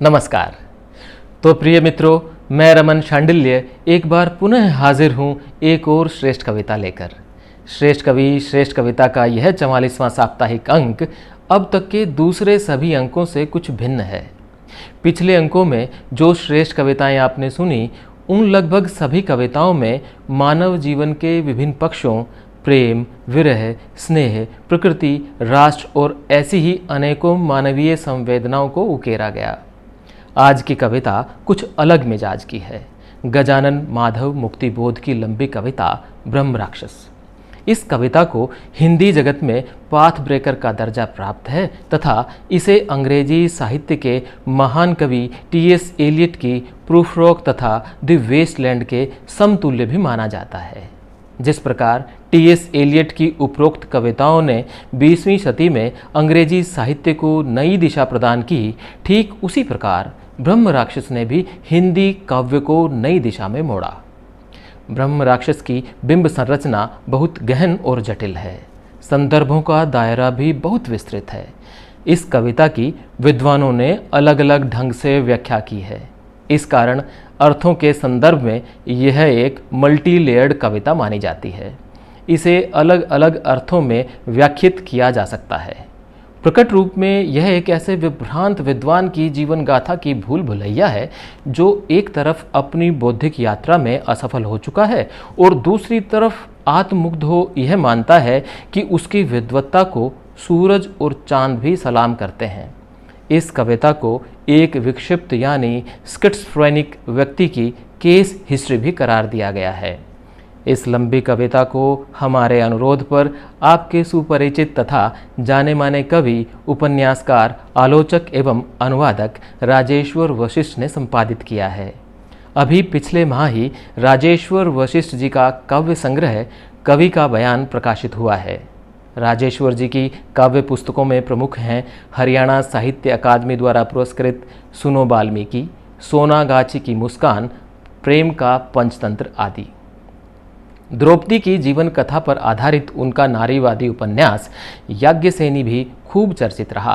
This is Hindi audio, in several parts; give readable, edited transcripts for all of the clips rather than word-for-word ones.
नमस्कार। तो प्रिय मित्रों, मैं रमन शांडिल्य एक बार पुनः हाजिर हूँ एक और श्रेष्ठ कविता लेकर। श्रेष्ठ कवि श्रेष्ठ कविता का यह 44वां साप्ताहिक अंक अब तक के दूसरे सभी अंकों से कुछ भिन्न है। पिछले अंकों में जो श्रेष्ठ कविताएं आपने सुनी, उन लगभग सभी कविताओं में मानव जीवन के विभिन्न पक्षों, प्रेम, विरह, स्नेह, प्रकृति, राष्ट्र और ऐसी ही अनेकों मानवीय संवेदनाओं को उकेरा गया। आज की कविता कुछ अलग मिजाज की है। गजानन माधव मुक्तिबोध की लंबी कविता ब्रह्म राक्षस। इस कविता को हिंदी जगत में पाथ ब्रेकर का दर्जा प्राप्त है तथा इसे अंग्रेजी साहित्य के महान कवि टी.एस. एलियट की प्रूफ रॉक तथा द वेस्टलैंड के समतुल्य भी माना जाता है। जिस प्रकार टी.एस. एलियट की उपरोक्त कविताओं ने 20वीं सदी में अंग्रेजी साहित्य को नई दिशा प्रदान की, ठीक उसी प्रकार ब्रह्म राक्षस ने भी हिंदी काव्य को नई दिशा में मोड़ा। ब्रह्म राक्षस की बिंब संरचना बहुत गहन और जटिल है। संदर्भों का दायरा भी बहुत विस्तृत है। इस कविता की विद्वानों ने अलग अलग ढंग से व्याख्या की है। इस कारण अर्थों के संदर्भ में यह एक मल्टी लेयर्ड कविता मानी जाती है। इसे अलग अलग अर्थों में व्याख्यात किया जा सकता है। प्रकट रूप में यह एक ऐसे विभ्रांत विद्वान की जीवन गाथा की भूल भुलैया है जो एक तरफ अपनी बौद्धिक यात्रा में असफल हो चुका है और दूसरी तरफ आत्ममुग्ध हो यह मानता है कि उसकी विद्वत्ता को सूरज और चांद भी सलाम करते हैं। इस कविता को एक विक्षिप्त यानी स्किट्सफ्रेनिक व्यक्ति की केस हिस्ट्री भी करार दिया गया है। इस लंबी कविता को हमारे अनुरोध पर आपके सुपरिचित तथा जाने माने कवि, उपन्यासकार, आलोचक एवं अनुवादक राजेश्वर वशिष्ठ ने संपादित किया है। अभी पिछले माह ही राजेश्वर वशिष्ठ जी का काव्य संग्रह कवि का बयान प्रकाशित हुआ है। राजेश्वर जी की काव्य पुस्तकों में प्रमुख हैं हरियाणा साहित्य अकादमी द्वारा पुरस्कृत सुनो वाल्मीकि, सोनागाछी की मुस्कान, प्रेम का पंचतंत्र आदि। द्रौपदी की जीवन कथा पर आधारित उनका नारीवादी उपन्यास याज्ञसेनी भी खूब चर्चित रहा।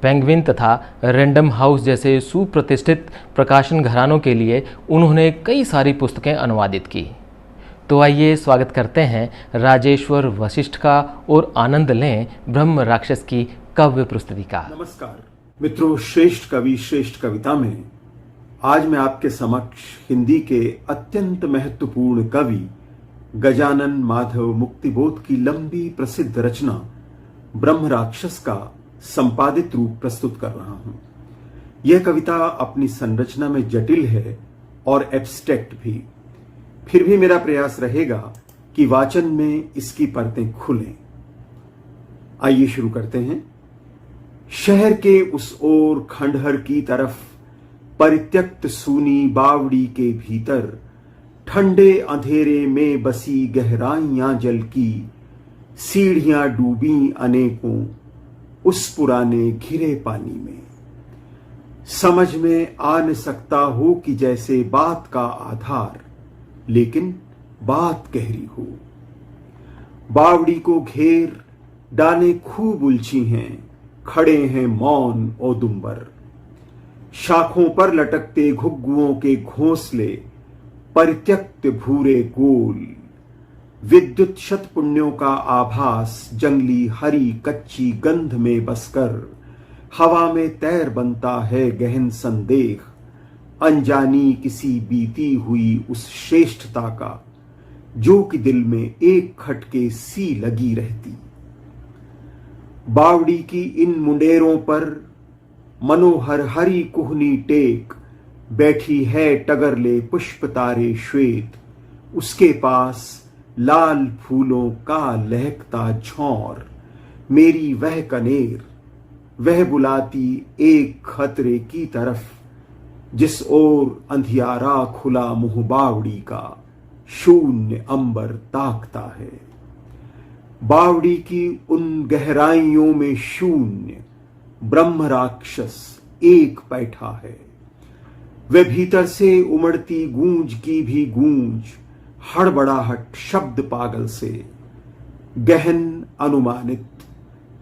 पेंगुइन तथा रैंडम हाउस जैसे सुप्रतिष्ठित प्रकाशन घरानों के लिए उन्होंने कई सारी पुस्तकें अनुवादित की। तो आइए स्वागत करते हैं राजेश्वर वशिष्ठ का और आनंद लें ब्रह्म राक्षस की काव्य प्रस्तुति का। नमस्कार मित्रों, श्रेष्ठ कवि श्रेष्ठ कविता में आज मैं आपके समक्ष हिंदी के अत्यंत महत्वपूर्ण कवि गजानन माधव मुक्तिबोध की लंबी प्रसिद्ध रचना ब्रह्म राक्षस का संपादित रूप प्रस्तुत कर रहा हूं। यह कविता अपनी संरचना में जटिल है और एब्स्ट्रैक्ट भी। फिर भी मेरा प्रयास रहेगा कि वाचन में इसकी परतें खुलें। आइए शुरू करते हैं। शहर के उस ओर खंडहर की तरफ, परित्यक्त सूनी बावड़ी के भीतर, ठंडे अंधेरे में बसी गहराइयां जल की, सीढ़ियां डूबी अनेकों उस पुराने घिरे पानी में। समझ में आ न सकता हो कि जैसे बात का आधार, लेकिन बात गहरी हो। बावड़ी को घेर डालें खूब उलझी हैं, खड़े हैं मौन औदुंबर। शाखों पर लटकते घुग्गुओं के घोंसले, परित्यक्त भूरे गोल। विद्युत शतपुण्यों का आभास जंगली हरी कच्ची गंध में बसकर हवा में तैर बनता है गहन संदेह, अनजानी किसी बीती हुई उस श्रेष्ठता का जो कि दिल में एक खटके सी लगी रहती। बावड़ी की इन मुंडेरों पर मनोहर हरी कुहनी टेक, बैठी है टगरले पुष्प तारे श्वेत। उसके पास लाल फूलों का लहकता झौर, मेरी वह कनेर, वह बुलाती एक खतरे की तरफ, जिस ओर अंधियारा खुला मुंह बावड़ी का, शून्य अंबर ताकता है। बावड़ी की उन गहराइयों में शून्य ब्रह्म राक्षस एक बैठा है। वे भीतर से उमड़ती गूंज की भी गूंज, हड़बड़ाहट शब्द पागल से, गहन अनुमानित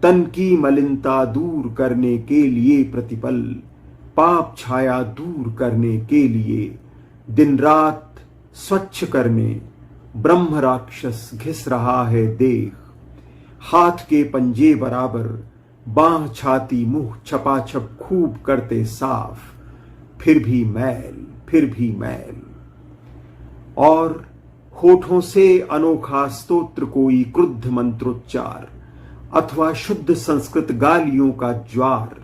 तन की मलिनता दूर करने के लिए प्रतिपल पाप छाया दूर करने के लिए, दिन रात स्वच्छ करने ब्रह्म राक्षस घिस रहा है देख। हाथ के पंजे बराबर, बांह छाती मुंह छपाछप खूब करते साफ, फिर भी मैल, फिर भी मैल। और होठों से अनोखा स्तोत्र कोई क्रुद्ध मंत्रोच्चार, अथवा शुद्ध संस्कृत गालियों का ज्वार।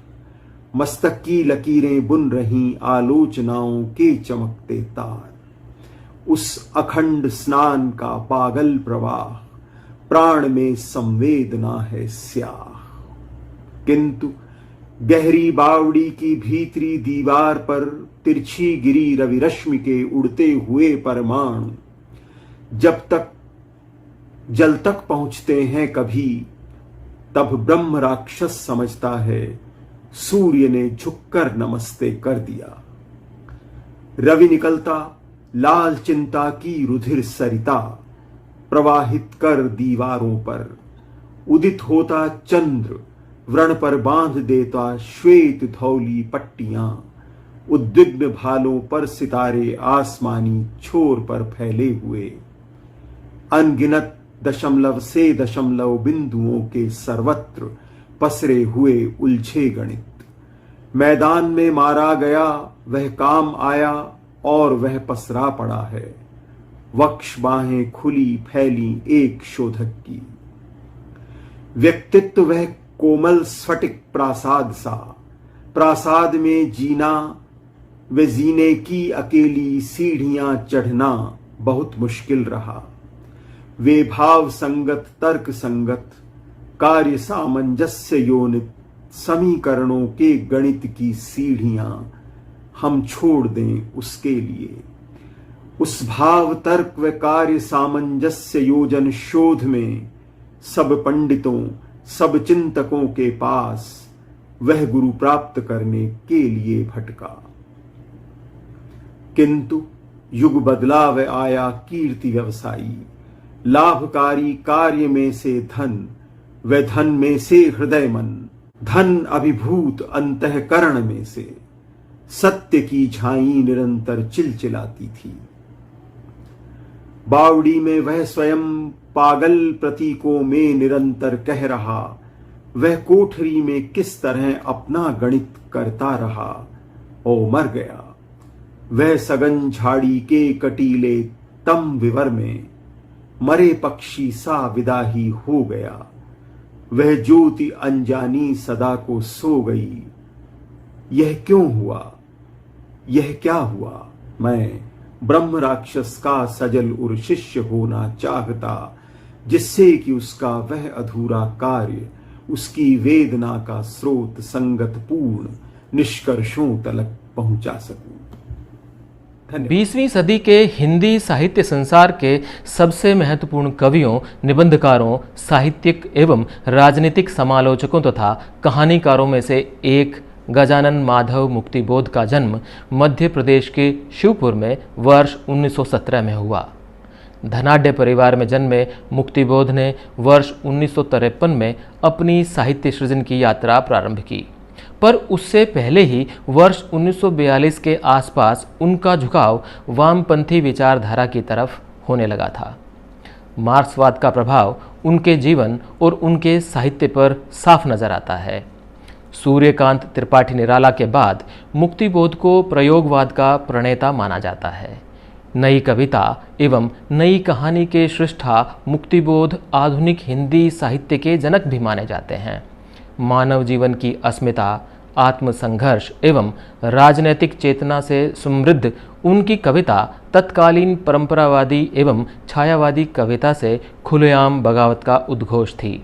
मस्तक की लकीरें बुन रही आलोचनाओं के चमकते तार। उस अखंड स्नान का पागल प्रवाह, प्राण में संवेदना है स्याह। किंतु गहरी बावड़ी की भीतरी दीवार पर तिरछी गिरी रवि रश्मि के उड़ते हुए परमाणु जब तक जल तक पहुंचते हैं कभी, तब ब्रह्म राक्षस समझता है सूर्य ने झुककर नमस्ते कर दिया। रवि निकलता लाल चिंता की रुधिर सरिता प्रवाहित कर दीवारों पर, उदित होता चंद्र व्रण पर बांध देता श्वेत धौली पट्टियां। उद्विग्न भालों पर सितारे आसमानी छोर पर फैले हुए, अनगिनत दशमलव से दशमलव बिंदुओं के सर्वत्र पसरे हुए उलझे गणित। मैदान में मारा गया वह काम आया और वह पसरा पड़ा है, वक्ष बाहें खुली फैली एक शोधक की। व्यक्तित्व वह कोमल स्फटिक प्रासाद सा, प्रासाद में जीना व जीने की अकेली सीढ़ियां चढ़ना बहुत मुश्किल रहा। वे भाव संगत तर्क संगत कार्य सामंजस्य योनित समीकरणों के गणित की सीढ़ियां हम छोड़ दें उसके लिए। उस भाव तर्क व कार्य सामंजस्य योजन शोध में सब पंडितों सब चिंतकों के पास वह गुरु प्राप्त करने के लिए भटका। किंतु युग बदला व आया कीर्ति व्यवसायी, लाभकारी कार्य में से धन व धन में से हृदय मन, धन अभिभूत अंतःकरण में से सत्य की झाई निरंतर चिलचिलाती थी। बावड़ी में वह स्वयं पागल प्रतीकों में निरंतर कह रहा, वह कोठरी में किस तरह अपना गणित करता रहा, ओ मर गया। वह सगन झाड़ी के कटीले तम विवर में मरे पक्षी सा विदा ही हो गया। वह ज्योति अनजानी सदा को सो गई। यह क्यों हुआ, यह क्या हुआ? मैं ब्रह्म राक्षस का सजल उर शिष्य होना चाहता, जिससे कि उसका वह अधूरा कार्य, उसकी वेदना का स्रोत संगत पूर्ण निष्कर्षों तलक पहुंचा सकूं। 20वीं सदी के हिंदी साहित्य संसार के सबसे महत्वपूर्ण कवियों, निबंधकारों, साहित्यिक एवं राजनीतिक समालोचकों तथा कहानीकारों में से एक गजानन माधव मुक्तिबोध का जन्म मध्य प्रदेश के शिवपुर में वर्ष 1917 में हुआ। धनाढ्य परिवार में जन्मे मुक्तिबोध ने वर्ष 1953 में अपनी साहित्य सृजन की यात्रा प्रारंभ की, पर उससे पहले ही वर्ष 1942 के आसपास उनका झुकाव वामपंथी विचारधारा की तरफ होने लगा था। मार्क्सवाद का प्रभाव उनके जीवन और उनके साहित्य पर साफ नजर आता है। सूर्यकांत त्रिपाठी निराला के बाद मुक्तिबोध को प्रयोगवाद का प्रणेता माना जाता है। नई कविता एवं नई कहानी के सृष्टा मुक्तिबोध आधुनिक हिंदी साहित्य के जनक भी माने जाते हैं। मानव जीवन की अस्मिता, आत्मसंघर्ष एवं राजनैतिक चेतना से समृद्ध उनकी कविता तत्कालीन परंपरावादी एवं छायावादी कविता से खुलेआम बगावत का उद्घोष थी।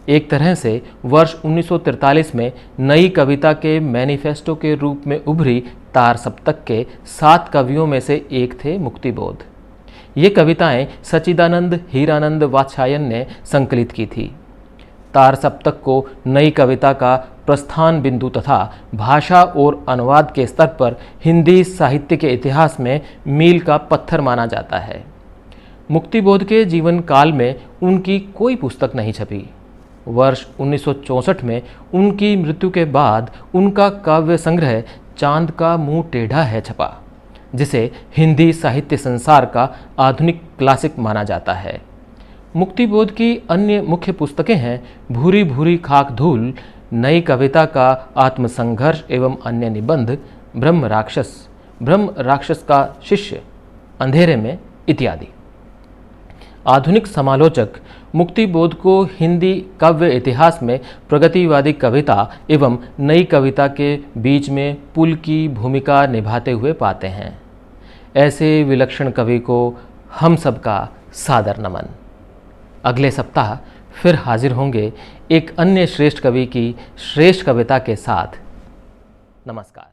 एक तरह से वर्ष 1943 में नई कविता के मैनिफेस्टो के रूप में उभरी तार सप्तक के 7 कवियों में से एक थे मुक्तिबोध। ये कविताएं सच्चिदानंद हीरानंद वात्स्यायन ने संकलित की थी। तार सप्तक को नई कविता का प्रस्थान बिंदु तथा भाषा और अनुवाद के स्तर पर हिंदी साहित्य के इतिहास में मील का पत्थर माना जाता है। मुक्तिबोध के जीवन काल में उनकी कोई पुस्तक नहीं छपी। वर्ष 1964 में उनकी मृत्यु के बाद उनका काव्य संग्रह चांद का मुंह टेढ़ा है छपा, जिसे हिंदी साहित्य संसार का आधुनिक क्लासिक माना जाता है। मुक्तिबोध की अन्य मुख्य पुस्तकें हैं भूरी भूरी खाक धूल, नई कविता का आत्मसंघर्ष एवं अन्य निबंध, ब्रह्म राक्षस का शिष्य, अंधेरे में इत्यादि। आधुनिक समालोचक मुक्तिबोध को हिंदी काव्य इतिहास में प्रगतिवादी कविता एवं नई कविता के बीच में पुल की भूमिका निभाते हुए पाते हैं। ऐसे विलक्षण कवि को हम सबका सादर नमन। अगले सप्ताह फिर हाजिर होंगे एक अन्य श्रेष्ठ कवि की श्रेष्ठ कविता के साथ। नमस्कार।